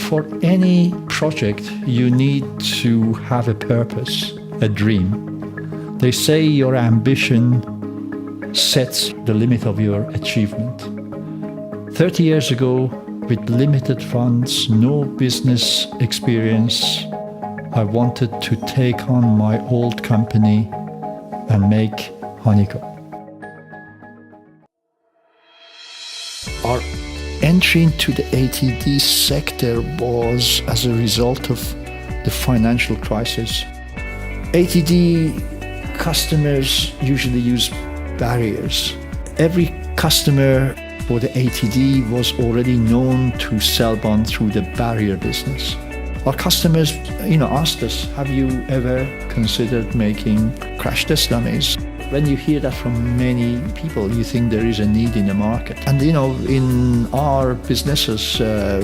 For any project, you need to have a purpose, a dream. They say your ambition sets the limit of your achievement. 30 years ago, with limited funds, no business experience, I wanted to take on my old company and make honeycomb. Our entry into the ATD sector was as a result of the financial crisis. ATD customers usually use barriers. Every customer for the ATD was already known to Cellbond through the barrier business. Our customers, asked us, have you ever considered making crash test dummies? When you hear that from many people, you think there is a need in the market. And in our businesses,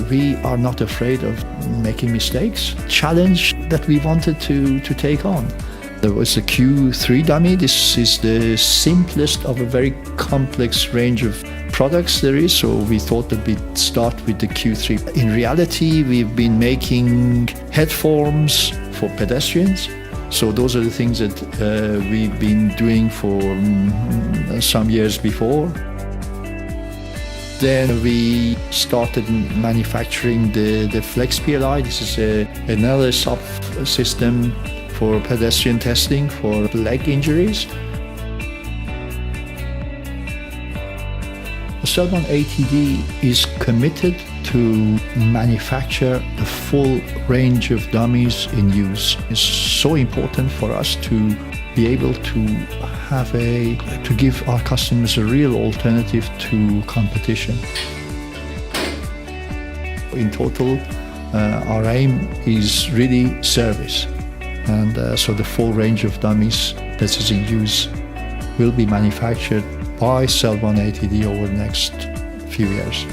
we are not afraid of making mistakes. Challenge that we wanted to take on. There was a Q3 dummy. This is the simplest of a very complex range of products there is, so we thought that we'd start with the Q3. In reality, we've been making head forms for pedestrians. So those are the things that we've been doing for some years before. Then we started manufacturing the Flex PLI. This is another subsystem for pedestrian testing for leg injuries. Cellbond ATD is committed to manufacture the full range of dummies in use. It's so important for us to be able to give our customers a real alternative to competition. In total, our aim is really service. And so the full range of dummies that is in use will be manufactured by Cellbond ATD over the next few years.